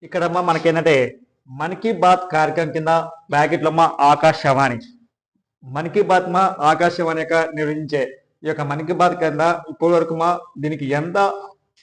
ఇక్కడమ్మా మనకేంటంటే మన్ కీ బాత్ కార్యక్రమం కింద బ్రాకెట్లో అమ్మా ఆకాశవాణి మన్ కీ బాత్ మా ఆకాశవాణి యొక్క నిర్వహించే ఈ యొక్క మన్ కీ బాత్ కింద ఇప్పటి వరకు మా దీనికి ఎంత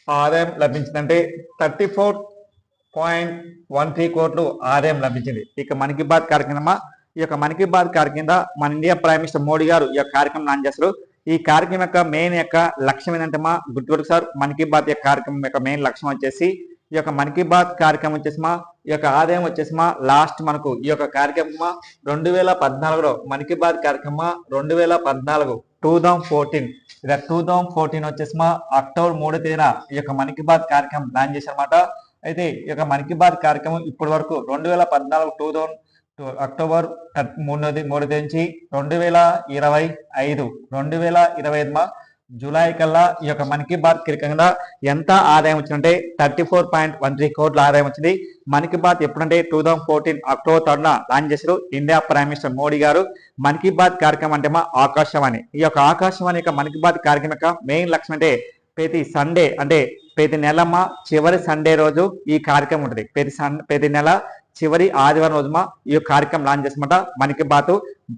ఆదాయం లభించిందంటే 34.13 కోట్లు ఆదాయం లభించింది. ఇక మన్ కీ బాత్ కార్యక్రమం ఈ యొక్క మన్ కీ బాత్ కార్యక్రమం కింద మన ఇండియా ప్రైమ్ మినిస్టర్ మోడీ గారు ఈ యొక్క కార్యక్రమం లాంచ్ చేస్తారు. ఈ కార్యక్రమం యొక్క మెయిన్ యొక్క లక్ష్యం ఏంటంటే మా గుర్తుపెట్టు సార్, మన్ కీ బాత్ యొక్క కార్యక్రమం యొక్క మెయిన్ లక్ష్యం వచ్చేసి ఈ యొక్క మన్ కీ బాత్ కార్యక్రమం వచ్చేసి మా ఈ యొక్క ఆదాయం వచ్చేసి మా లాస్ట్ మనకు ఈ యొక్క కార్యక్రమం 2014లో మన్ కీ బాత్ కార్యక్రమం 2014 2014 వచ్చేసి మా అక్టోబర్ 3వ తేదీన ఈ యొక్క మన్ కీ బాత్ కార్యక్రమం లాంచ్ చేశారన్నమాట. అయితే ఈ యొక్క మన్ కీ బాత్ కార్యక్రమం ఇప్పటి వరకు 2014 అక్టోబర్ 3వ తేదీ నుంచి 2025 మా జూలై కల్లా ఈ యొక్క మన్ కీ బాత్ కింద ఎంత ఆదాయం వచ్చిందంటే 34.13 కోట్ల ఆదాయం వచ్చింది. మన్ కీ బాత్ ఎప్పుడంటే 2014 అక్టోబర్ 3న లాంచ్ చేశారు ఇండియా ప్రైమ్ మినిస్టర్ మోడీ గారు. మన్ కీ బాత్ కార్యక్రమం అంటే మా ఆకాశవాణి. ఈ యొక్క ఆకాశవాణి యొక్క మన్ కీ బాత్ కార్యక్రమం యొక్క మెయిన్ లక్ష్యం అంటే ప్రతి సండే అంటే ప్రతి నెలమ్మ చివరి సండే రోజు ఈ కార్యక్రమం ఉంటుంది. ప్రతి నెల చివరి ఆదివారం రోజు మా ఈ కార్యక్రమం లాంచ్ చేస్తామట. మన్ కీ బాత్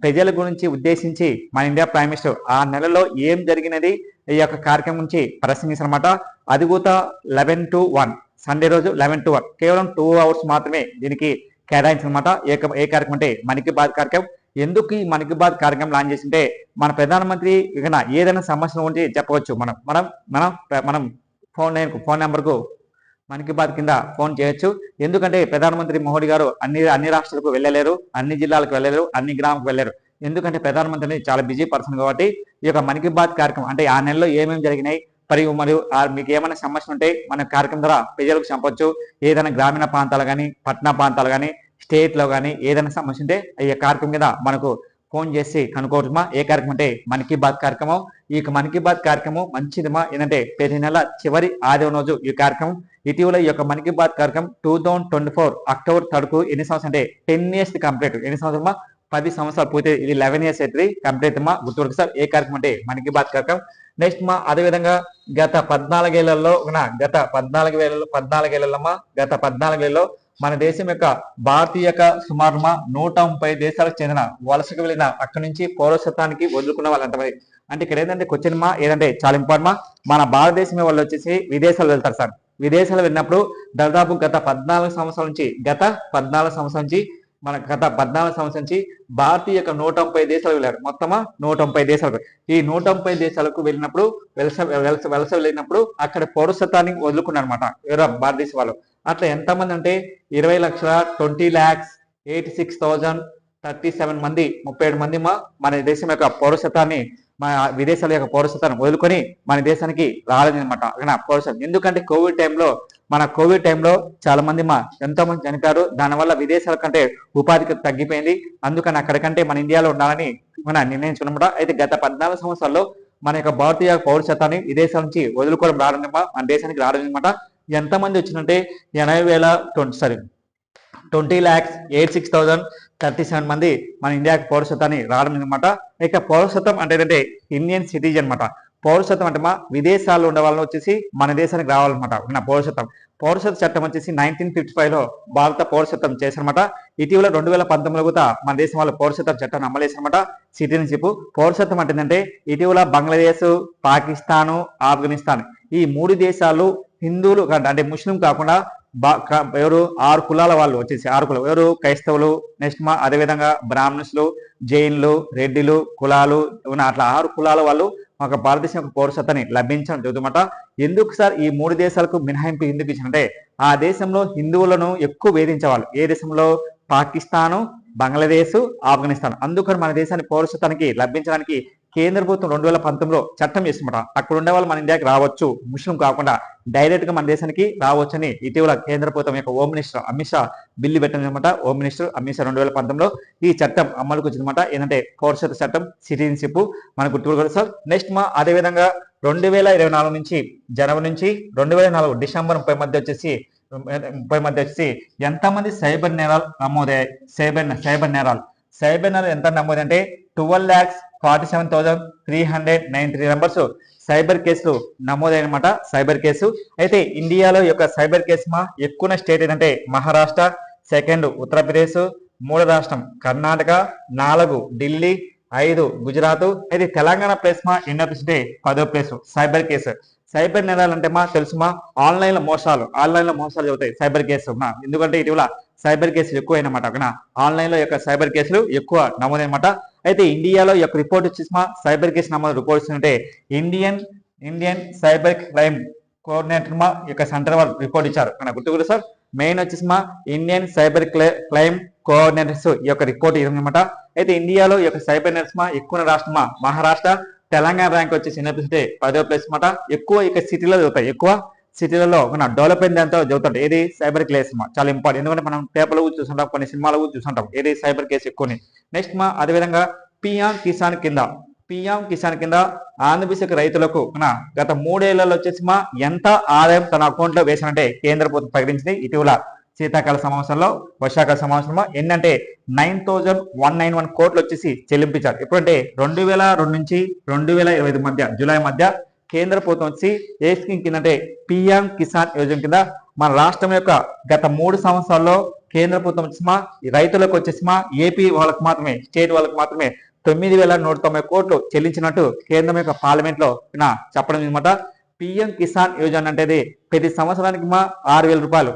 ప్రజల గురించి ఉద్దేశించి మన ఇండియా ప్రైమ్ మినిస్టర్ ఆ నెలలో ఏం జరిగినది ఈ యొక్క కార్యక్రమం నుంచి ప్రసంగిస్తారన్నమాట. అది కూడా 11 to 1 సండే రోజు 11 to 1 కేవలం 2 hours మాత్రమే దీనికి కేటాయించారన్నమాట. ఏ కార్యక్రమం అంటే మన్ కీ బాత్ కార్యక్రమం. ఎందుకు ఈ మన్ కీ బాత్ కార్యక్రమం లాంచ్ చేసింటే మన ప్రధానమంత్రి ఇక ఏదైనా సమస్యల గురించి చెప్పవచ్చు. మనం ఫోన్ నెంబర్కు మన్ కీ బాత్ కింద ఫోన్ చేయొచ్చు. ఎందుకంటే ప్రధానమంత్రి మోడీ గారు అన్ని రాష్ట్రాలకు వెళ్ళలేరు, అన్ని జిల్లాలకు వెళ్ళలేరు, అన్ని గ్రామాలకు వెళ్ళలేరు. ఎందుకంటే ప్రధానమంత్రి చాలా బిజీ పర్సన్ కాబట్టి ఈ యొక్క మన్ కీ బాత్ కార్యక్రమం అంటే ఆ నెలలో ఏమేమి జరిగినాయి మరియు మీకు ఏమైనా సమస్యలు ఉంటే మన కార్యక్రమం ద్వారా ప్రజలకు చెప్పవచ్చు. ఏదైనా గ్రామీణ ప్రాంతాలు కానీ పట్టణ ప్రాంతాలు కానీ స్టేట్లో కానీ ఏదైనా సమస్య ఉంటే ఈ కార్యక్రమం మీద మనకు ఫోన్ చేసి కనుక్కోవచ్చుమా. ఏ కార్యక్రమం అంటే మన్ కీ బాత్ కార్యక్రమం. ఈ మన్ కీ బాత్ కార్యక్రమం మంచిదిమా. ఏంటంటే ప్రతి నెల చివరి ఆదివారం రోజు ఈ కార్యక్రమం. ఇటీవల ఈ యొక్క మన్ కీ బాత్ కార్యక్రమం 2024 అక్టోబర్ 3కు ఎన్ని సంవత్సరం అంటే 10 years కంప్లీట్. ఎన్ని సంవత్సరమా 10 సంవత్సరాలు పూర్తి. ఇది 11 years అవుతుంది కంప్లీట్ మా. గుర్తుపెట్టుకు సార్ ఏ కార్యక్రమం అంటే మన్ కీ బాత్ కార్యక్రమం. నెక్స్ట్ మా అదేవిధంగా గత 14 ఏళ్లలో మన దేశం యొక్క భారతీయ సుమారు 130 దేశాలకు చెందిన వలసకు వెళ్ళిన అక్కడి నుంచి పౌరసత్వానికి వదులుకున్న వాళ్ళు ఎంతమంది అంటే ఇక్కడ ఏంటంటే క్వశ్చన్ మా ఏదంటే చాలా ఇంపార్టెంట్ మన భారతదేశం వాళ్ళు వచ్చేసి విదేశాలు వెళ్తారు సార్. విదేశాలు వెళ్ళినప్పుడు దాదాపు గత 14 సంవత్సరాల నుంచి భారతీయ 130 దేశాలకు వెళ్ళారు. మొత్తమా 130 దేశాలకు. ఈ 130 దేశాలకు వెళ్ళినప్పుడు వలస వెళ్ళినప్పుడు అక్కడ పౌరసత్వాన్ని వదులుకున్నారు అనమాట ఎవరో భారతదేశం వాళ్ళు. అట్లా ఎంతమంది అంటే 20,20,86,037 మంది 37 మంది మన దేశం యొక్క పౌరసత్వాన్ని మన విదేశాల యొక్క పౌరసత్వాన్ని వదులుకొని మన దేశానికి రాలేదన్నమాట పౌరసత్వం. ఎందుకంటే కోవిడ్ టైంలో చాలా మంది ఎంతో మంది చనిపోయారు. దానివల్ల విదేశాల కంటే ఉపాధి తగ్గిపోయింది. అందుకని అక్కడికంటే మన ఇండియాలో ఉండాలని నిర్ణయించుకున్నమాట. అయితే గత 14 సంవత్సరాల్లో మన యొక్క భారతీయ పౌరసత్వాన్ని విదేశాల నుంచి వదులుకోవడం మన దేశానికి రావడం. ఎంతమంది వచ్చిందంటే 20,86,037 మంది మన ఇండియాకి పౌరసత్వాన్ని రావడం అనమాట. ఇక పౌరసత్వం అంటే ఏంటంటే ఇండియన్ సిటిజన్ అనమాట. పౌరసత్వం అంటే విదేశాల్లో ఉండే వాళ్ళని వచ్చేసి మన దేశానికి రావాలన్నమాట. పౌరసత్వ చట్టం వచ్చేసి 1955లో భారత పౌరసత్వం చేశారన్నమాట. ఇటీవల 2019లో కూడా మన దేశం వాళ్ళు పౌరసత్వ చట్టాన్ని అమలు చేశారన్నమాట. సిటిజన్షిప్ పౌరసత్వం అంటే ఏంటంటే ఇటీవల బంగ్లాదేశ్, పాకిస్తాను, ఆఫ్ఘనిస్తాన్ ఈ 3 దేశాలు హిందువులు అంటే ముస్లిం కాకుండా ఎవరు 6 కులాల వాళ్ళు వచ్చేసి 6 కులం ఎవరు క్రైస్తవులు, నెక్స్ట్ అదేవిధంగా బ్రాహ్మణులు, జైన్లు, రెడ్డిలు కులాలు అట్లా 6 కులాల వాళ్ళు ఒక భారతదేశం యొక్క పౌరసత్వాన్ని లభించడం జరుగుతుందన్నమాట. ఎందుకు సార్ ఈ 3 దేశాలకు మినహాయింపు ఎందుకు ఇచ్చిందంటే ఆ దేశంలో హిందువులను ఎక్కువ వేధించేవాళ్ళు. ఏ దేశంలో? పాకిస్తాను, బంగ్లాదేశ్, ఆఫ్ఘనిస్తాన్. అందుకని మన దేశాన్ని పౌరసత్వానికి లభించడానికి కేంద్ర ప్రభుత్వం 2019లో చట్టం చేస్తున్నమాట. అక్కడ ఉండే వాళ్ళు మన ఇండియాకి రావచ్చు, ముస్లిం కాకుండా డైరెక్ట్ గా మన దేశానికి రావచ్చు అని ఇటీవల కేంద్ర ప్రభుత్వం యొక్క home minister Amit Shah bill పెట్టిందన్నమాట. హోమ్ మినిస్టర్ అమిత్ షా 2019లో ఈ చట్టం అమలుకు వచ్చిందన్నమాట. ఏంటంటే పౌరసత్వ చట్టం సిటిజన్షిప్ మనకు గుర్తుపెట్టుకోవాలి సార్. నెక్స్ట్ అదేవిధంగా 2024 నుంచి జనవరి నుంచి 2024 డిసెంబర్ 30 మధ్య వచ్చేసి ఎంతమంది సైబర్ నేరాలు నమోదయ్యాయి? సైబర్ నేరాలు ఎంత నమోదంటే 12,47,393 మెంబర్స్ సైబర్ కేసులు నమోదైనమాట. సైబర్ కేసు అయితే ఇండియాలో ఈ యొక్క సైబర్ కేసు ఎక్కువ స్టేట్ ఏంటంటే మహారాష్ట్ర, సెకండ్ ఉత్తరప్రదేశ్, మూడో రాష్ట్రం కర్ణాటక, 4 ఢిల్లీ, 5 గుజరాత్. అయితే తెలంగాణ ప్లేస్ ఎన్నో ప్లేస్ అంటే 10వ ప్లేస్ సైబర్ కేసు. సైబర్ నేరాలు అంటే తెలుసుమా ఆన్లైన్ లో మోసాలు జరుగుతాయి సైబర్ కేసు. ఎందుకంటే ఇటీవల సైబర్ కేసులు ఎక్కువ అయినమాట. అక్కడ ఆన్లైన్ లో యొక్క సైబర్ కేసులు ఎక్కువ నమోదైనమాట. అయితే ఇండియాలో యొక్క రిపోర్ట్ వచ్చేసి సైబర్ కేసు నమోదు రిపోర్ట్స్ అంటే ఇండియన్ సైబర్ క్రైమ్ కోఆర్డినేటర్ యొక్క సెంటర్ వాళ్ళు రిపోర్ట్ ఇచ్చారు. గుర్తుగురు సార్ మెయిన్ వచ్చేసి ఇండియన్ సైబర్ క్రైమ్ కోఆర్డినేటర్స్ ఈ యొక్క రిపోర్ట్ ఇదనమాట. అయితే ఇండియాలో ఈ యొక్క సైబర్ నేర్స్ ఎక్కువ రాష్ట్రం మహారాష్ట్ర, తెలంగాణ ర్యాంక్ వచ్చేసి ఎన్నో ప్లేస్ అంటే 10వ ప్లేస్ అనమాట. ఎక్కువ ఇక సిటీలో చదువుతాయి. ఎక్కువ సిటీలలో మన డెవలప్మెంట్ అంతా చదువుతాం. ఏది సైబర్ కేసు చాలా ఇంపార్టెంట్. ఎందుకంటే మనం పేపర్లో చూస్తుంటాం, కొన్ని సినిమాలు చూస్తుంటాం. ఏది సైబర్ కేసు ఎక్కువ. నెక్స్ట్ అదేవిధంగా పిఎం కిసాన్ కింద ఆంధ్రప్రదేశ్ రైతులకు గత 3 ఏళ్లలో వచ్చేసి ఎంత ఆదాయం తన అకౌంట్ లో వేసానంటే కేంద్ర ప్రభుత్వం ప్రకటించింది ఇటీవల శీతాకాల సమావేశంలో. వర్షాకాల సమావేశంలో ఏంటంటే 9,191 కోట్లు వచ్చేసి చెల్లింపించారు. ఎప్పుడంటే 2002 నుంచి 2025 మధ్య జూలై మధ్య కేంద్ర ప్రభుత్వం వచ్చి ఏ స్కీమ్ కింద అంటే పిఎం కిసాన్ యోజన కింద మన రాష్ట్రం యొక్క గత 3 సంవత్సరాల్లో కేంద్ర ప్రభుత్వం వచ్చేసి రైతులకు వచ్చేసి ఏపీ వాళ్ళకు మాత్రమే, స్టేట్ వాళ్ళకు మాత్రమే 9,190 కోట్లు చెల్లించినట్టు కేంద్రం యొక్క పార్లమెంట్ లో చెప్పడం అనమాట. పిఎం కిసాన్ యోజన అంటే ప్రతి సంవత్సరానికి 6,000 రూపాయలు,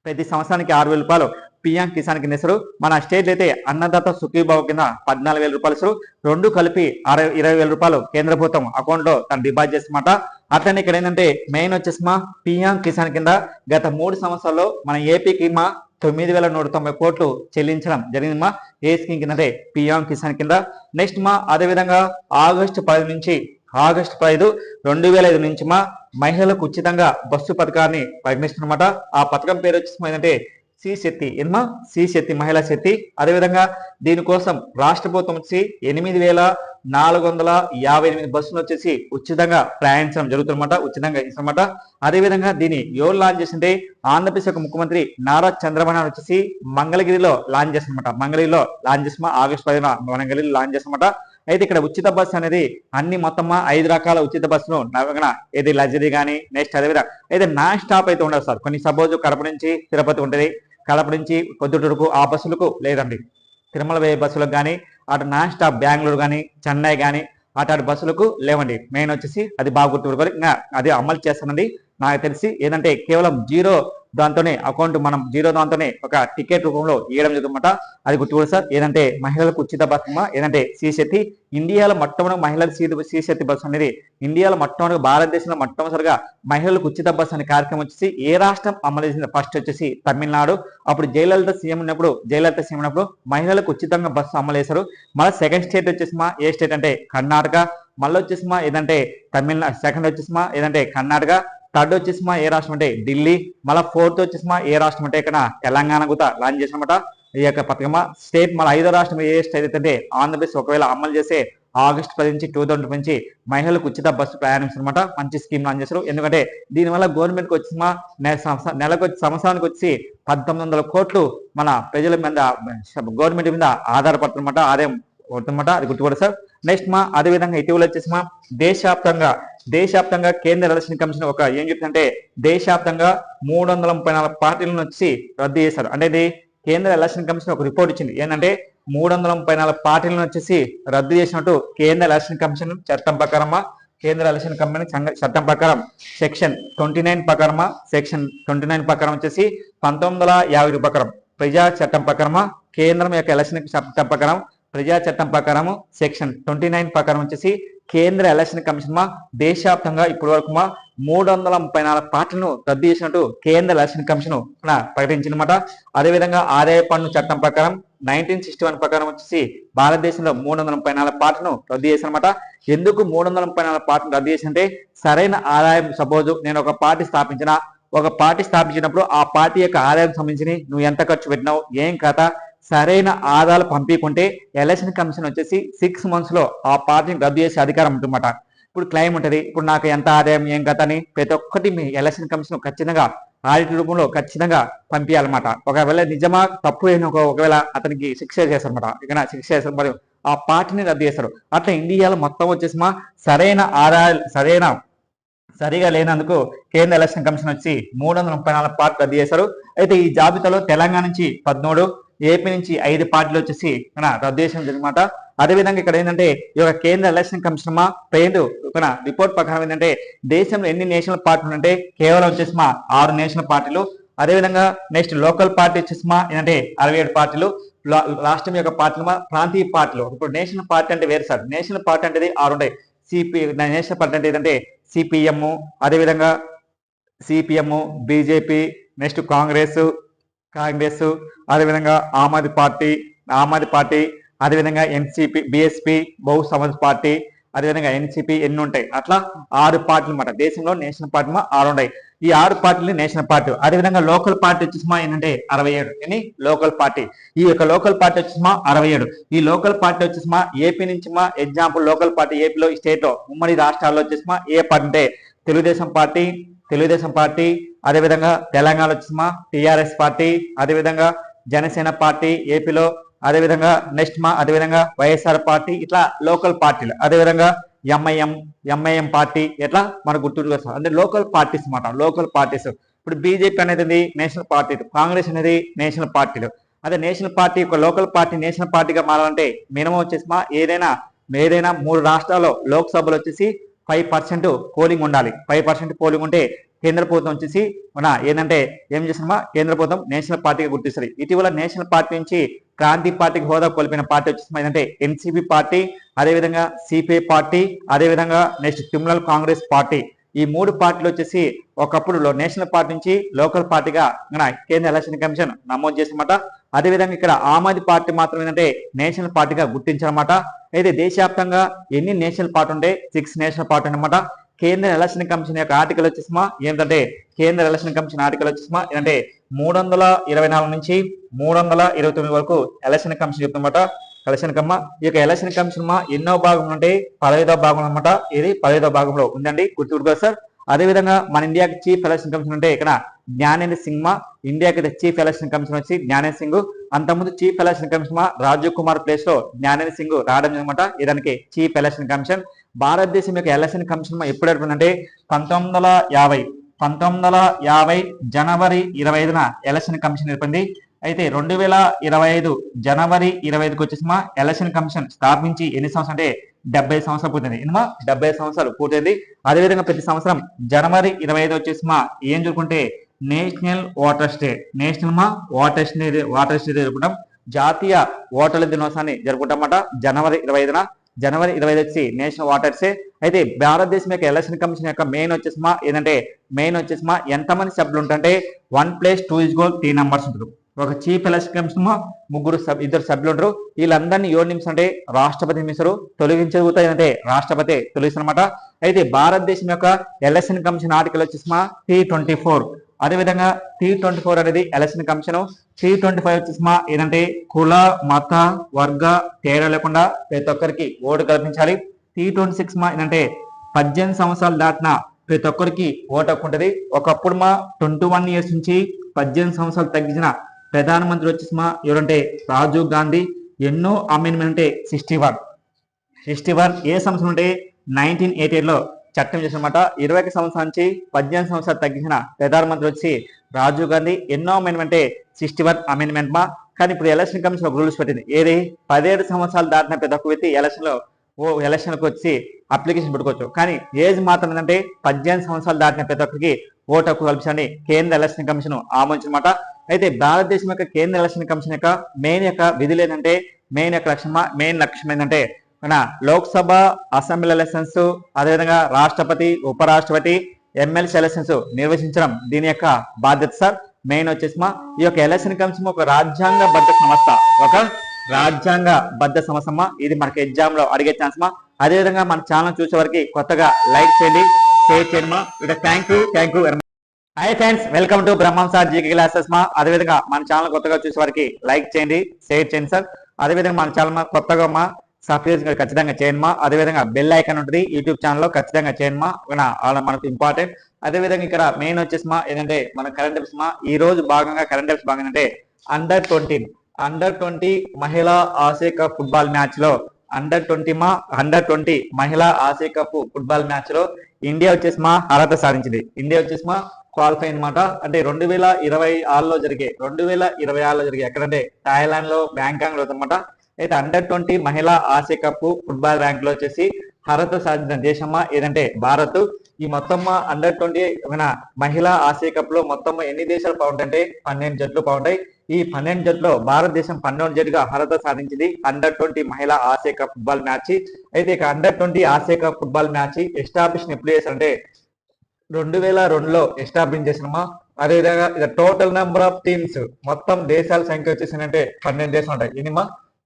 ప్రతి సంవత్సరానికి 6,000 రూపాయలు పిఎం కిసాన్ కింద ఇస్తారు. మన స్టేట్ అయితే అన్నదాత సుఖీభావ కింద 14,000 రూపాయలు ఇస్తారు. 2 కలిపి 20,000 రూపాయలు కేంద్ర ప్రభుత్వం అకౌంట్ లో తను డిపాజిట్ చేస్తామాట. అట్లనే ఇక్కడ ఏంటంటే మెయిన్ వచ్చేసి పిఎం కిసాన్ కింద గత 3 సంవత్సరాల్లో మన ఏపీకి 9,190 కోట్లు చెల్లించడం జరిగింది ఏ స్కీమ్ కింద అంటే పిఎం కిసాన్ కింద. నెక్స్ట్ అదేవిధంగా ఆగస్టు 5, 2005 నుంచి మహిళలకు ఉచితంగా బస్సు పథకాన్ని ప్రకటిస్తున్నమాట. ఆ పథకం పేరు వచ్చేసి ఏంటంటే శ్రీ శక్తి మహిళా శక్తి. అదేవిధంగా దీనికోసం రాష్ట్ర ప్రభుత్వం వచ్చి 8,458 బస్సులు వచ్చేసి ఉచితంగా ప్రయాణించడం జరుగుతుందన్నమాట, ఉచితంగా ఇస్తున్నమాట. అదేవిధంగా దీన్ని ఎవరు లాంచ్ చేసింటే ఆంధ్రప్రదేశ్ యొక్క ముఖ్యమంత్రి నారా చంద్రబాబు నాయుడు వచ్చేసి మంగళగిరిలో లాంచ్ చేస్తున్నమాట. మంగళగిరిలో లాంచ్ చేసిన ఆగస్టు 10న మంగళగిరిలో లాంచ్ చేస్తున్నమాట. అయితే ఇక్కడ ఉచిత బస్సు అనేది అన్ని మొత్తం 5 రకాల ఉచిత బస్సులు ఏది లగ్జరీ కానీ నెక్స్ట్ అదేవిధంగా అయితే నాన్ స్టాప్ అయితే ఉండదు సార్. కొన్ని సపోజ్ కడప నుంచి తిరుపతి ఉంటుంది, కడప నుంచి పొద్దుటూరుకు ఆ బస్సులకు లేదండి. తిరుమల వే బస్సులకు కానీ అటు నాన్ స్టాప్ బెంగళూరు కానీ చెన్నై కానీ అటు బస్సులకు లేవండి. మెయిన్ వచ్చేసి అది బాగా గుర్తుపెట్టుకోవాలి. ఇంకా అది అమలు చేస్తానండి. నాకు తెలిసి ఏదంటే కేవలం జీరో దాంతోనే అకౌంట్ మనం జీరో దాంతోనే ఒక టికెట్ రూపంలో ఇవ్వడం జరుగుతుందన్నమాట. అది గుర్తుకోండి సార్. ఏదంటే మహిళలకు ఉచిత బస్సు ఏదంటే శ్రీశక్తి ఇండియాలో మొట్టమొదటి మహిళల శ్రీశక్తి బస్సు అనేది ఇండియాలో మొట్టమొదటి భారతదేశంలో మొట్టమొదటిసారిగా మహిళలకు ఉచిత బస్సు అనే కార్యక్రమం వచ్చేసి ఏ రాష్ట్రం అమలు చేసింది ఫస్ట్ వచ్చేసి తమిళనాడు. అప్పుడు జయలలిత సీఎం ఉన్నప్పుడు మహిళలకు ఉచితంగా బస్సు అమలు చేశారు. మళ్ళీ సెకండ్ స్టేట్ వచ్చేసి ఏ స్టేట్ అంటే కర్ణాటక. మళ్ళీ వచ్చేసి ఏదంటే తమిళనాడు. సెకండ్ వచ్చేసి ఏదంటే కర్ణాటక. థర్డ్ వచ్చేసి ఏ రాష్ట్రం అంటే ఢిల్లీ. మళ్ళీ ఫోర్త్ వచ్చేసి ఏ రాష్ట్రం అంటే ఇక్కడ తెలంగాణ కూడా లాంచ్ చేసినమాట ఈ యొక్క పథకం స్టేట్. మళ్ళీ 5వ రాష్ట్రం ఏ స్టేట్ అయితే ఆంధ్రప్రదేశ్ ఒకవేళ అమలు చేసే ఆగస్టు 10 నుంచి 2020 నుంచి మహిళలకు ఉచిత బస్సు ప్రయాణించనమాట. మంచి స్కీమ్ లాంచ్ చేశారు. ఎందుకంటే దీనివల్ల గవర్నమెంట్కి వచ్చి నెలకు సంవత్సరానికి వచ్చి 1,900 కోట్లు మన ప్రజల మీద గవర్నమెంట్ మీద ఆధారపడుతున్నమాట, ఆదాయం అవుతుందన్నమాట. అది గుర్తుపడు సార్. నెక్స్ట్ అదేవిధంగా ఇటీవల వచ్చేసి దేశవ్యాప్తంగా కేంద్ర ఎలక్షన్ కమిషన్ ఒక ఏం చెప్తుందంటే దేశవ్యాప్తంగా 334 పార్టీలను వచ్చి రద్దు చేశారు. అంటే ఇది కేంద్ర ఎలక్షన్ కమిషన్ ఒక రిపోర్ట్ ఇచ్చింది. ఏంటంటే 334 పార్టీలను వచ్చేసి రద్దు చేసినట్టు కేంద్ర ఎలక్షన్ కమిషన్ చట్టం ప్రకారం కేంద్ర ఎలక్షన్ కమిషన్ చట్టం ప్రకారం సెక్షన్ 29 ప్రకారం వచ్చేసి 1952 ప్రకారం ప్రజా చట్టం ప్రకారం కేంద్రం యొక్క ఎలక్షన్ చట్టం ప్రకారం ప్రజా చట్టం ప్రకారం సెక్షన్ 29 ప్రకారం వచ్చేసి కేంద్ర ఎలక్షన్ కమిషన్ దేశవ్యాప్తంగా ఇప్పటి వరకు 334 పార్టీలను రద్దు చేసినట్టు కేంద్ర ఎలక్షన్ కమిషన్ ప్రకటించిందన్నమాట. అదేవిధంగా ఆదాయ పన్ను చట్టం ప్రకారం 1961 ప్రకారం వచ్చేసి భారతదేశంలో 334 పార్టీలను రద్దు చేశారన్నమాట. ఎందుకు 334 పార్టీలు రద్దు చేసింటే సరైన ఆదాయం సపోజ్ నేను ఒక పార్టీ స్థాపించినప్పుడు ఆ పార్టీ యొక్క ఆదాయం సంబంధించి నువ్వు ఎంత ఖర్చు పెట్టినావు ఏం కథ సరైన ఆదాయాలు పంపించుకుంటే ఎలక్షన్ కమిషన్ వచ్చేసి 6 months లో ఆ పార్టీని రద్దు చేసే అధికారం ఉంటుందన్నమాట. ఇప్పుడు క్లెయిమ్ ఉంటుంది. ఇప్పుడు నాకు ఎంత ఆదాయం ఏం కథ అని ప్రతి ఒక్కటి మీ ఎలక్షన్ కమిషన్ ఖచ్చితంగా ఆడిట్ రూపంలో ఖచ్చితంగా పంపించాలన్నమాట. ఒకవేళ నిజమా తప్పు అయిన ఒకవేళ అతనికి శిక్ష చేస్తారన్నమాట. ఇక శిక్ష చేస్తారు. మరి ఆ పార్టీని రద్దు చేస్తారు. అట్లా ఇండియాలో మొత్తం వచ్చేసి మా సరైన ఆదాయాలు సరిగా లేనందుకు కేంద్ర ఎలక్షన్ కమిషన్ వచ్చి 334 పార్టీలు రద్దు చేశారు. అయితే ఈ జాబితాలో తెలంగాణ నుంచి 13, ఏపీ నుంచి 5 పార్టీలు వచ్చేసి రద్దు చేసిన అనమాట. అదేవిధంగా ఇక్కడ ఏంటంటే ఈ యొక్క కేంద్ర ఎలక్షన్ కమిషన్ మా రిపోర్ట్ ప్రకారం ఏంటంటే దేశంలో ఎన్ని నేషనల్ పార్టీలు అంటే కేవలం వచ్చేసి 6 నేషనల్ పార్టీలు. అదేవిధంగా నెక్స్ట్ లోకల్ పార్టీ వచ్చేసి ఏంటంటే 67 పార్టీలు. రాష్ట్రం యొక్క పార్టీలు ప్రాంతీయ పార్టీలు. ఇప్పుడు నేషనల్ పార్టీ అంటే వేరు సార్. నేషనల్ పార్టీ అంటే 6 ఉంటాయి. నేషనల్ పార్టీ అంటే ఏంటంటే సిపిఎం, అదేవిధంగా సిపిఎం, బీజేపీ, నెక్స్ట్ కాంగ్రెస్, అదేవిధంగా ఆమ్ ఆద్మీ పార్టీ, అదేవిధంగా ఎన్సిపి, బిఎస్పి, బహు సమాజ్ పార్టీ, అదేవిధంగా ఎన్సిపి ఎన్ని ఉంటాయి. అట్లా 6 పార్టీలు అన్నమాట. దేశంలో నేషనల్ పార్టీ 6 ఉంటాయి. ఈ 6 పార్టీలు నేషనల్ పార్టీ. అదేవిధంగా లోకల్ పార్టీ వచ్చేసి ఏంటంటే 67 ఎన్ని లోకల్ పార్టీ. ఈ యొక్క లోకల్ పార్టీ వచ్చేసి 67. ఈ లోకల్ పార్టీ వచ్చేసి ఏపీ నుంచి ఎగ్జాంపుల్ లోకల్ పార్టీ ఏపీలో స్టేట్ లో ఉమ్మడి రాష్ట్రాల్లో వచ్చేసి ఏ పార్టీ అంటే తెలుగుదేశం పార్టీ, అదేవిధంగా తెలంగాణ వచ్చేసి టిఆర్ఎస్ పార్టీ, అదేవిధంగా జనసేన పార్టీ ఏపీలో, అదేవిధంగా నెక్స్ట్ అదేవిధంగా వైఎస్ఆర్ పార్టీ, ఇట్లా లోకల్ పార్టీలు. అదేవిధంగా ఎంఐఎం పార్టీ, ఎట్లా మనకు గుర్తుకొస్తాం అంటే లోకల్ పార్టీస్ అన్నమాట. Local parties. ఇప్పుడు బీజేపీ అనేది నేషనల్ పార్టీ, కాంగ్రెస్ అనేది నేషనల్ పార్టీలు. అదే నేషనల్ పార్టీ ఒక లోకల్ పార్టీ నేషనల్ పార్టీగా మారాలంటే మినిమం వచ్చేసి ఏదైనా 3 రాష్ట్రాల్లో లోక్సభలో వచ్చేసి 5% పోలింగ్ ఉండాలి. 5% పోలింగ్ ఉంటే కేంద్ర ప్రభుత్వం వచ్చేసి ఏంటంటే ఏం చేసినమా కేంద్ర ప్రభుత్వం నేషనల్ పార్టీగా గుర్తిస్తుంది. ఇటీవల నేషనల్ పార్టీ నుంచి క్రాంతి పార్టీకి హోదా కోల్పోయిన పార్టీ వచ్చేసి ఏంటంటే ఎన్సిపి పార్టీ, అదేవిధంగా సిపిఐ పార్టీ, అదేవిధంగా నెక్స్ట్ తృణమూల్ కాంగ్రెస్ పార్టీ. ఈ 3 పార్టీలు వచ్చేసి ఒకప్పుడు నేషనల్ పార్టీ నుంచి లోకల్ పార్టీగా కేంద్ర ఎలక్షన్ కమిషన్ నమోదు చేసినమాట. అదేవిధంగా ఇక్కడ ఆమ్ ఆద్మీ పార్టీ మాత్రం ఏంటంటే నేషనల్ పార్టీగా గుర్తించారన్నమాట. అయితే దేశవ్యాప్తంగా ఎన్ని నేషనల్ పార్టీ ఉంటే 6 నేషనల్ పార్టీ అన్నమాట. కేంద్ర ఎలక్షన్ కమిషన్ యొక్క ఆర్టికల్ వచ్చేసి ఏంటంటే కేంద్ర ఎలక్షన్ కమిషన్ ఆర్టికల్ వచ్చేసి ఏంటంటే 324 నుంచి 329 వరకు ఎలక్షన్ కమిషన్ చెప్తున్నమాట. ఈ యొక్క ఎలక్షన్ కమిషన్ ఎన్నో భాగం అంటే 15వ భాగం అనమాట. ఇది 15వ భాగంలో ఉందండి, గుర్తుపెట్టుకోవాలి సార్. అదేవిధంగా మన ఇండియాకి చీఫ్ ఎలక్షన్ కమిషన్ అంటే ఇక్కడ జ్ఞానేంద్ర సింగ్ ఇండియాకి చీఫ్ ఎలక్షన్ కమిషన్ వచ్చి జ్ఞానేంద్ర సింగ్. అంతకుముందు chief election commission Rajiv Kumar place లో జ్ఞానేంద్ర సింగ్ రావడం అనమాట. ఇదానికి చీఫ్ ఎలక్షన్ కమిషన్. భారతదేశం యొక్క ఎలక్షన్ కమిషన్ ఎప్పుడు ఏర్పడిందంటే 1950 జనవరి 25న ఎలక్షన్ కమిషన్ ఏర్పడింది. అయితే 2025 జనవరి 25కి వచ్చేసి ఎలక్షన్ కమిషన్ స్థాపించి ఎన్ని సంవత్సరాలు అంటే 70 సంవత్సరాలు పూర్తయింది. 70 సంవత్సరాలు పూర్తయింది. అదేవిధంగా ప్రతి సంవత్సరం జనవరి 25 వచ్చేసి ఏం జరుపుకుంటే నేషనల్ ఓటర్స్ డే జరుపుకుంటాం. జాతీయ ఓటర్ల దినోత్సవాన్ని జరుపుకుంటామన్నమాట జనవరి 25న. జనవరి 25 వచ్చి నేషనల్ ఓటర్స్ డే. అయితే భారతదేశం యొక్క ఎలక్షన్ కమిషన్ యొక్క మెయిన్ వచ్చేసి ఎంతమంది సభ్యులు ఉంటారంటే 1+2=3 నంబర్స్ ఉంటారు. ఒక చీఫ్ ఎలక్షన్ కమిషన్ 2 సభ్యులు ఉంటారు. వీళ్ళందరినీ 7 నిమిషం అంటే రాష్ట్రపతి నిమిషాలు తొలగించగలుగుతాయి అంటే రాష్ట్రపతి తొలగిస్తారన్నమాట. అయితే భారతదేశం యొక్క ఎలక్షన్ కమిషన్ ఆర్టికల్ వచ్చేసి T24. అదేవిధంగా T24 అనేది ఎలక్షన్ కమిషన్. T25 వచ్చేసి ఏంటంటే కుల, మత, వర్గ తేడా లేకుండా ప్రతి ఒక్కరికి ఓటు కల్పించాలి. T26 ఏంటంటే 18 సంవత్సరాలు దాటిన ప్రతి ఒక్కరికి ఓటు హక్కు ఉంటుంది. ఒకప్పుడు 21 ఇయర్స్ నుంచి 18 సంవత్సరాలు తగ్గించిన ప్రధానమంత్రి వచ్చేసి ఎవరంటే రాజీవ్ గాంధీ. ఎన్నో అమెండ్మెంట్ అంటే 61 ఏ సంవత్సరం అంటే 1988లో చట్టం చేసినమాట. 21 సంవత్సరాల నుంచి 18 సంవత్సరాలు తగ్గించిన ప్రధానమంత్రి వచ్చి రాజీవ్ గాంధీ. ఎన్నో అమెండ్మెంట్ అంటే 61 అమెండ్మెంట్ కానీ ఇప్పుడు ఎలక్షన్ కమిషన్ ఒక రూల్స్ పెట్టింది. ఏది 17 సంవత్సరాలు దాటిన ప్రతి ఒక్క వ్యక్తి ఎలక్షన్లకు వచ్చి అప్లికేషన్ పెట్టుకోవచ్చు. కానీ ఏజ్ మాత్రం ఏంటంటే 18 సంవత్సరాలు దాటిన ప్రతి ఒక్కరికి ఓటు హక్కు కల్పించాలని కేంద్ర ఎలక్షన్ కమిషన్ ఆమోదించమాట. అయితే భారతదేశం యొక్క కేంద్ర ఎలక్షన్ కమిషన్ యొక్క మెయిన్ విధులు ఏంటంటే మెయిన్ లక్ష్యం ఏంటంటే లోక్సభ, అసెంబ్లీ ఎలక్షన్స్, అదేవిధంగా రాష్ట్రపతి, ఉపరాష్ట్రపతి, ఎమ్మెల్సీ ఎలక్షన్స్ నిర్వహించడం దీని యొక్క బాధ్యత సార్. మెయిన్ వచ్చేసి ఈ యొక్క ఎలక్షన్ కమిషన్ ఒక రాజ్యాంగబద్ధ సంస్థ. ఇది మనకి ఎగ్జామ్ లో అడిగే ఛాన్స్ అదేవిధంగా మన ఛానల్ చూసే వరకు కొత్తగా లైక్ చేయండి, షేర్ చేయండి. Thank you very much. Hi friends, welcome to Brahmam sir GK classes అదేవిధంగా మన ఛానల్ కొత్తగా చూసే వరకు లైక్ చేయండి, షేర్ చేయండి సార్. అదేవిధంగా మన ఛానల్ కొత్తగా సబ్స్క్రైబ్ ఖచ్చితంగా చేయండి. అదేవిధంగా బెల్ ఐకాన్ ఉంటుంది యూట్యూబ్ ఛానల్లో ఖచ్చితంగా చేయండి. మనకు ఇంపార్టెంట్. అదేవిధంగా ఇక్కడ మెయిన్ వచ్చేసి ఏంటంటే మన కరెంట్ అఫైర్స్ ఈ రోజు భాగంగా కరెంట్ అఫైర్స్ భాగంగా అంటే అండర్ 20 మహిళా ఆసియా కప్ ఫుట్బాల్ మ్యాచ్ లో అండర్ 20 మహిళా ఆసియా కప్ ఫుట్బాల్ మ్యాచ్ లో ఇండియా వచ్చేసి అర్హత సాధించింది. ఇండియా వచ్చేసి క్వాలిఫై అనమాట. అంటే 2026లో జరిగే ఎక్కడంటే థాయిలాండ్ లో బ్యాంకాక్ లో అనమాట. అయితే అండర్ 20 మహిళా ఆసియా కప్ ఫుట్బాల్ ర్యాంక్ లో వచ్చేసి అర్హత సాధించిన దేశమా ఏదంటే భారత్. ఈ మొత్తం అండర్ 20 మహిళా ఆసియా కప్ లో మొత్తం ఎన్ని దేశాలు పాల్గొంటాయంటే 12 జట్లు పాల్గొంటాయి. ఈ 12 జట్లో భారతదేశం 12 జట్టుగా అర్హత సాధించింది అండర్ 20 మహిళా ఆసియా కప్ ఫుట్బాల్ మ్యాచ్. అయితే ఇక under 20 Asia cup football match establish ఎప్పుడు చేశారంటే 2002లో ఎస్టాబ్లిష్ చేసినమా. అదేవిధంగా ఇది టోటల్ నెంబర్ ఆఫ్ టీమ్స్ మొత్తం దేశాల సంఖ్య వచ్చేసిందంటే 12 దేశాలు ఉంటాయి. ఎనిమా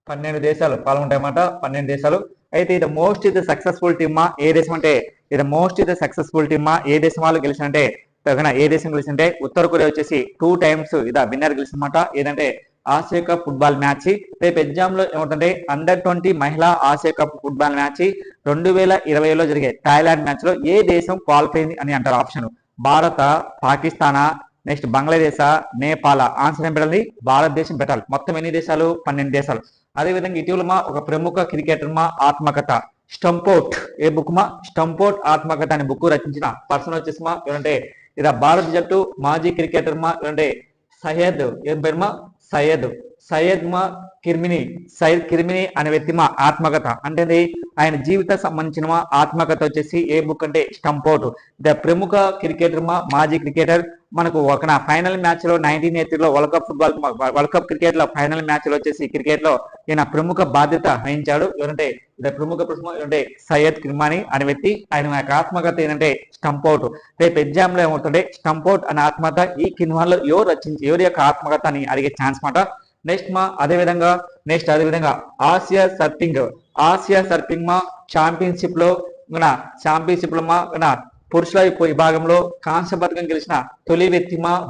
12 దేశాలు పాల్గొంటాయి అన్నమాట. 12 దేశాలు. అయితే ఇది మోస్ట్ ఇది సక్సెస్ఫుల్ టీమా ఏ దేశం అంటే ఇది మోస్ట్ ఇది సక్సెస్ఫుల్ టీమా ఏ దేశం వాళ్ళు గెలిచిందంటే ఏ దేశం గెలిచింటే ఉత్తర కొరియా వచ్చేసి 2 times ఇదా విన్నర్ గెలిచిందన్నమాట. ఏదంటే ఆసియా కప్ ఫుట్బాల్ మ్యాచ్. రేపు ఎగ్జామ్ లో ఏమంటే అండర్ 20 మహిళా ఆసియా కప్ ఫుట్బాల్ మ్యాచ్ 2020లో జరిగే థాయిలాండ్ మ్యాచ్ లో ఏ దేశం క్వాలిఫై అయింది అని అంటారు ఆప్షన్. భారత, పాకిస్తానా, నెక్స్ట్ బంగ్లాదేశ్, నేపాల్. ఆన్సర్ ఏం పెట్టాలి? భారతదేశం పెట్టాలి. మొత్తం ఎన్ని దేశాలు? 12 దేశాలు. అదేవిధంగా ఇటీవల ఒక ప్రముఖ క్రికెటర్ ఆత్మకథ స్టంపోర్ట్ ఏ బుక్ స్టంపోర్ట్ ఆత్మకథ అనే బుక్ రచించిన పర్సన్ వచ్చేసి ఏమంటే ఇది భారత జట్టు మాజీ క్రికెటర్ ఏమంటే సయ్యద్ ఏం పేరు సయ్యద్ కిర్మిని అనే వ్యక్తి ఆత్మకథ అంటే ఆయన జీవిత సంబంధించిన ఆత్మకథ వచ్చేసి ఏ బుక్ అంటే స్టంపోర్ట్. ద ప్రముఖ క్రికెటర్ మాజీ క్రికెటర్ మనకు ఒక ఫైనల్ మ్యాచ్ లో 1980లో వరల్డ్ కప్ క్రికెట్ లో ఫైనల్ మ్యాచ్ లో వచ్చేసి క్రికెట్ లో ఈయన ప్రముఖ బాధ్యత వహించాడు. ఎవరంటే ప్రముఖ ఏంటంటే సయ్యద్ కిర్మాని అనే వ్యక్తి. ఆయన యొక్క ఆత్మకథ ఏంటంటే స్టంపోర్ట్. రేపు ఎగ్జామ్ లో ఏమవుతుంటే స్టంపోర్ట్ అనే ఆత్మకథ ఈ కిన్వాల్లో ఎవరి యొక్క ఆత్మకథ అని అడిగే ఛాన్స్ మాట. నెక్స్ట్ అదేవిధంగా ఆసియా సర్ఫింగ్ ఛాంపియన్షిప్ లో పురుషుల విభాగంలో కాంస్య పథకం గెలిచిన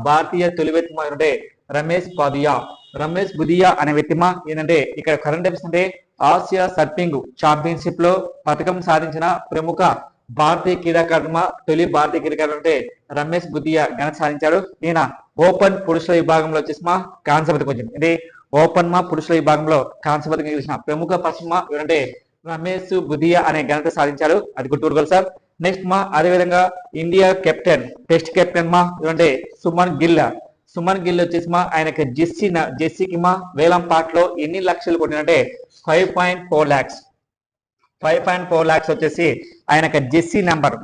భారతీయ తొలి వ్యక్తి అంటే రమేష్ బుదియా అనే వ్యక్తి ఏంటంటే ఇక్కడ కరెంట్ అఫైర్స్ అంటే ఆసియా సర్ఫింగ్ ఛాంపియన్షిప్ లో పథకం సాధించిన ప్రముఖ భారతీయ క్రీడాకారుడు తొలి భారతీయ క్రీడాకారుడు అంటే రమేష్ బుదియా ఘనత సాధించాడు. ఈయన ఓపెన్ పురుషుల విభాగంలో వచ్చేసి కాంస్య పథకం వచ్చింది. ఇది ఓపెన్ పురుషుల విభాగంలో కాంస్య పథకం గెలిచిన ప్రముఖ పర్సన్ ఏంటంటే రమేష్ బుదియా అనే ఘనత సాధించాడు. అది గుర్తుపెట్టుకోవాలి సార్. నెక్స్ట్ అదేవిధంగా ఇండియా కెప్టెన్ టెస్ట్ కెప్టెన్ ఏంటంటే సుమన్ గిల్ వచ్చేసి ఆయనకి జెస్సీకి వేలంపాట్లో ఎన్ని లక్షలు కొట్టినంటే 5.4 lakhs వచ్చేసి ఆయనకి Jessie number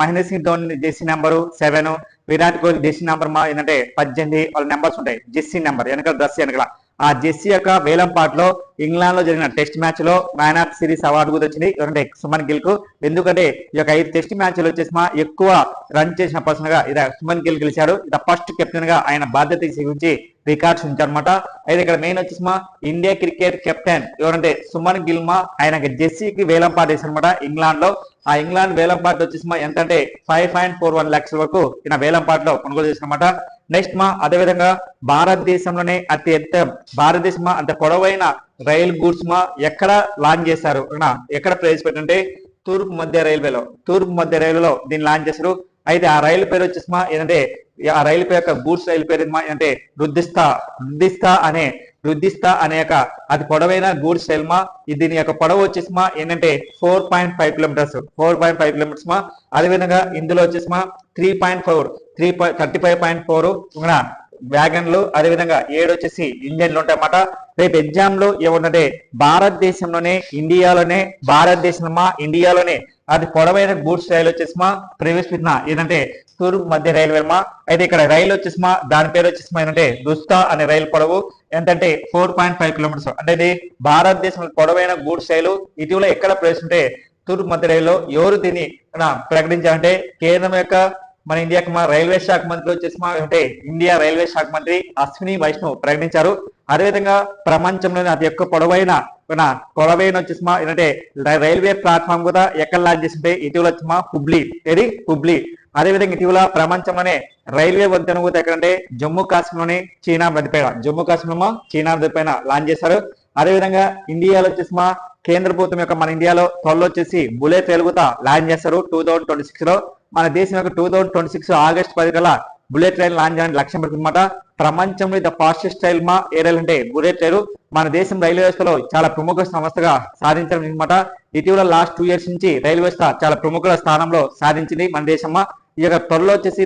Mahindra Singh Dhoni Jessie number 7, Virat Kohli Jessie number ఏంటంటే 18. వాళ్ళ నెంబర్స్ ఉంటాయి. జెస్సీ నెంబర్ వెనకాల డ్రెస్ వెనకాల ఆ జెస్సీ యొక్క వేలంపాట్లో ఇంగ్లాండ్ లో జరిగిన టెస్ట్ మ్యాచ్ లో మ్యాన్ ఆఫ్ సిరీస్ అవార్డు కూడా వచ్చింది ఎవరంటే సుమన్ గిల్ కు. ఎందుకంటే ఈ యొక్క 5 టెస్ట్ మ్యాచ్లు వచ్చేసి ఎక్కువ రన్ చేసిన పర్సన్ గా ఇది సుమన్ గిల్ గెలిచాడు. ఇది ఫస్ట్ కెప్టెన్ గా ఆయన బాధ్యత గురించి రికార్డ్స్ ఉంచారనమాట. అయితే ఇక్కడ మెయిన్ వచ్చేసి ఇండియా క్రికెట్ కెప్టెన్ ఎవరంటే సుమన్ గిల్ ఆయనకి జెస్సీకి వేలంపాటు వేసారనమాట ఇంగ్లాండ్ లో. ఆ ఇంగ్లాండ్ వేలంపాటు వచ్చేసి ఎంత అంటే 5.41 lakhs వరకు ఈయన వేలంపాటులో కొనుగోలు చేశారనమాట. నెక్స్ట్ అదేవిధంగా భారతదేశంలోనే భారతదేశం అంత పొడవైన రైల్ గూడ్స్ ఎక్కడ లాంచ్ చేశారు ఎక్కడ ప్రవేశపెట్టంటే తూర్పు మధ్య రైల్వేలో దీన్ని లాంచ్ చేశారు. అయితే ఆ రైలు పేరు వచ్చేసి ఏంటంటే ఆ రైలు పేరు యొక్క గూడ్స్ రైలు పేరు ఏంటంటే రుద్దిస్తా అనే యొక్క అది పొడవైన గూడ్స్ రైల్ దీని యొక్క పొడవు వచ్చేసి ఏంటంటే 4.5 kilometers అదేవిధంగా ఇందులో వచ్చేసి 35.4 వ్యాగన్లు అదేవిధంగా 7 వచ్చేసి ఇంజన్లు ఉంటాయన్నమాట. రేపు ఎగ్జామ్ లో ఏమంటే భారతదేశంలోనే ఇండియాలోనే అది పొడవైన గూడ్స్ రైలు వచ్చేసి ప్రవేశపెట్టిన ఏంటంటే తూర్పు మధ్య రైల్వే అయితే ఇక్కడ రైలు వచ్చేసి దాని పేరు వచ్చేసి ఏంటంటే దుస్తా అనే రైలు పొడవు ఎంతంటే 4.5 kilometers. అంటే ఇది భారతదేశంలో పొడవైన గూడ్స్ రైలు ఇటీవల ఎక్కడ ప్రవేశింటే తూర్పు మధ్య రైలు. ఎవరు దీన్ని ప్రకటించారంటే కేంద్రం యొక్క మన ఇండియాకి రైల్వే శాఖ మంత్రి వచ్చేసి అంటే ఇండియా రైల్వే శాఖ మంత్రి అశ్విని వైష్ణవ్ ప్రకటించారు. అదేవిధంగా ప్రపంచంలోని అతి ఎక్కువ పొడవైన వచ్చేసి ఏంటంటే రైల్వే ప్లాట్ఫామ్ కూడా ఎక్కడ లాంచ్ చేసింటే ఇటీవల వచ్చి హుబ్లీ. అదేవిధంగా ఇటీవల ప్రపంచంలోనే రైల్వే వంతెన కూడా ఎక్కడంటే జమ్మూ కాశ్మీర్లోని చైనా నదిపైన లాంచ్ చేశారు. అదేవిధంగా ఇండియాలో వచ్చేసి కేంద్ర ప్రభుత్వం యొక్క మన ఇండియాలో త్వరలో వచ్చేసి బుల్లెట్ రైలు కూడా లాంచ్ చేస్తారు 2026లో. మన దేశం యొక్క 2026 ఆగస్టు 10 కల్లా బుల్లెట్ రైలు లాంచ్ చేయడానికి లక్ష్యం పెడుతుందన్నమాట. ప్రపంచంలో ద ఫాస్టెస్ట్ రైల్ మా ఏ రైలు అంటే బుల్లెట్ రైలు మన దేశం రైల్వే వ్యవస్థలో చాలా ప్రముఖ సంస్థగా సాధించడం అనమాట. ఇటీవల లాస్ట్ 2 years నుంచి రైల్వే వ్యవస్థ చాలా ప్రముఖ స్థానంలో సాధించింది మన దేశమ్మా. ఈ యొక్క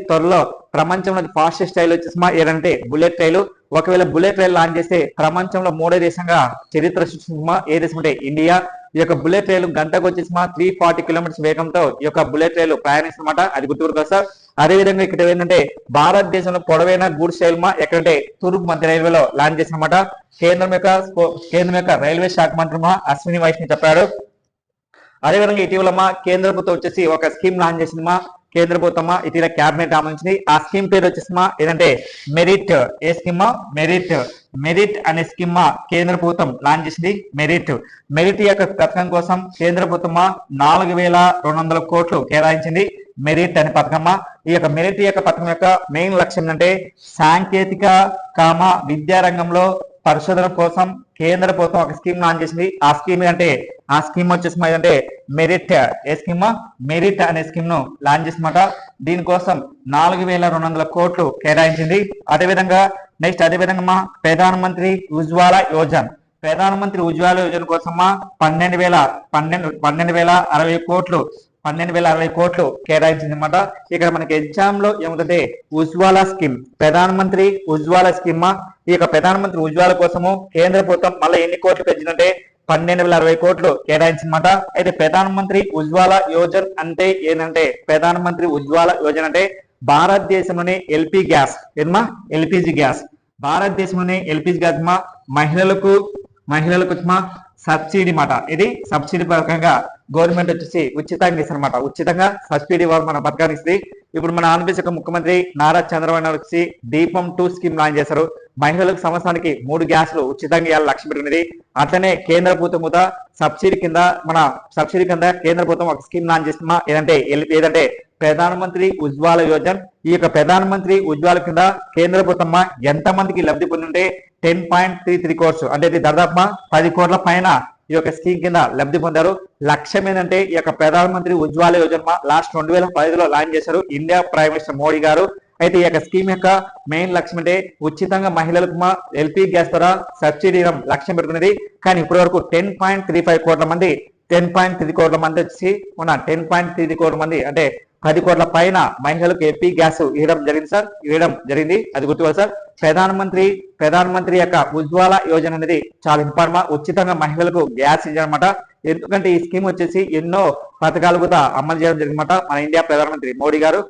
త్వరలో ప్రపంచంలో ఫాస్టెస్ట్ రైలు వచ్చేసి ఏదంటే బుల్లెట్ రైలు. ఒకవేళ బుల్లెట్ రైలు లాంచ్ చేస్తే ప్రపంచంలో 3వ దేశంగా చరిత్ర సృష్టించమా. ఏ దేశం అంటే ఇండియా. ఈ యొక్క బుల్లెట్ రైలు గంటకు వచ్చేసి 340 kilometers వేగంతో ఈ యొక్క బుల్లెట్ రైలు ప్రయాణిస్తున్నమాట. అది గుర్తుపెట్టుకోవాలి సార్. అదే విధంగా ఇక్కడ ఏంటంటే భారతదేశంలో పొడవైన గూడ్స్ రైలు ఎక్కడ అంటే తూర్పు మధ్య రైల్వేలో లాంచ్ చేసినమాట. కేంద్రం యొక్క రైల్వే శాఖ మంత్రి అశ్విని వైష్ణవ్ చెప్పారు. అదేవిధంగా ఇటీవల కేంద్ర ప్రభుత్వం వచ్చేసి ఒక స్కీమ్ లాంచ్ చేసింది కేంద్ర ప్రభుత్వం ఇటీవల క్యాబినెట్ ఆమోదించింది. ఆ స్కీమ్ పేరు వచ్చేసి ఏదంటే మెరిట్. ఏ స్కీమ్? మెరిట్ అనే స్కీమ్ కేంద్ర ప్రభుత్వం లాంచ్ చేసింది. మెరిట్ యొక్క పథకం కోసం కేంద్ర ప్రభుత్వం 4,200 కోట్లు కేటాయించింది. మెరిట్ అనే పథకం. ఈ యొక్క మెరిట్ యొక్క పథకం యొక్క మెయిన్ లక్ష్యం ఏంటంటే సాంకేతిక విద్యా రంగంలో పరిశోధన కోసం కేంద్ర ప్రభుత్వం ఒక స్కీమ్ లాంచ్ చేసింది. ఆ స్కీమ్ వచ్చేసి అంటే మెరిట్. ఏ స్కీమ్? మెరిట్ అనే స్కీమ్ ను లాంచ్ చేసినమాట. దీనికోసం 4,200 కోట్లు కేటాయించింది. అదేవిధంగా ప్రధానమంత్రి ఉజ్వాల యోజన. ప్రధానమంత్రి ఉజ్వాల యోజన కోసం 12,060 కోట్లు కేటాయించింది అనమాట. ఇక్కడ మనకి ఎగ్జామ్ లో ఏముందంటే ఉజ్వాల స్కీమ్, ప్రధానమంత్రి ఉజ్వాల స్కీమ్. ఈ యొక్క ప్రధానమంత్రి ఉజ్వాల కోసము కేంద్ర ప్రభుత్వం మళ్ళీ ఎన్ని కోట్లు పెంచిందంటే 12,060 కోట్లు కేటాయించిందన్నమాట. అయితే ప్రధానమంత్రి ఉజ్వాల యోజన అంటే ఏంటంటే భారతదేశంలోని ఎల్పిజి గ్యాస్ భారతదేశంలోని ఎల్పిజి గ్యాస్ మహిళలకు సబ్సిడీ మాట. ఇది సబ్సిడీ పథకంగా గవర్నమెంట్ వచ్చేసి ఉచితంగా ఇస్తారనమాట. ఉచితంగా సబ్సిడీ మన పథకాన్ని ఇస్తుంది. ఇప్పుడు మన ఆంధ్రప్రదేశ్ యొక్క ముఖ్యమంత్రి నారా చంద్రబాబు నాయుడు వచ్చి దీపం 2 స్కీమ్ లాంచ్ చేశారు. మహిళలకు సంవత్సరానికి 3 గ్యాస్లు ఉచితంగా ఇవ్వాలి లక్ష్యం పెట్టుకునేది. అట్లనే కేంద్ర ప్రభుత్వం కూడా సబ్సిడీ కింద కేంద్ర ప్రభుత్వం ఒక స్కీమ్ లాంచ్ చేస్తున్నా. ఏదంటే ప్రధానమంత్రి ఉజ్వాల యోజన. ఈ యొక్క ప్రధానమంత్రి ఉజ్వాల కింద కేంద్ర ప్రభుత్వం ఎంత మందికి లబ్ధి పొందింటే 10.33 crores అంటే ఇది దాదాపు 10 కోట్ల పైన ఈ యొక్క స్కీమ్ కింద లబ్ధి పొందారు. లక్ష్యం ఏంటంటే ఈ యొక్క ప్రధానమంత్రి ఉజ్వాల యోజన లాస్ట్ 2015లో లాంచ్ చేశారు ఇండియా ప్రైమ్ మినిస్టర్ మోడీ గారు. అయితే ఈ యొక్క స్కీమ్ యొక్క మెయిన్ లక్ష్యం అంటే ఉచితంగా మహిళలకు ఎల్పీ గ్యాస్ ద్వారా సబ్సిడీ లక్ష్యం పెట్టుకునేది. కానీ ఇప్పటి వరకు 10.35 కోట్ల మంది 10.3 కోట్ల మంది వచ్చి ఉన్న 10.3 కోట్ల మంది అంటే 10 కోట్ల పైన మహిళలకు ఎల్పీ గ్యాస్ ఇవ్వడం జరిగింది. అది గుర్తుకోవాలి సార్. ప్రధానమంత్రి యొక్క ఉజ్వాల యోజన అనేది చాలా ఇంపార్టెంట్. ఉచితంగా మహిళలకు గ్యాస్ ఇవ్వాలన్నమాట. ఎందుకంటే ఈ స్కీమ్ వచ్చేసి ఎన్నో పథకాలు కూడా అమలు చేయడం జరిగిందన్నమాట మన ఇండియా ప్రధానమంత్రి మోడీ గారు.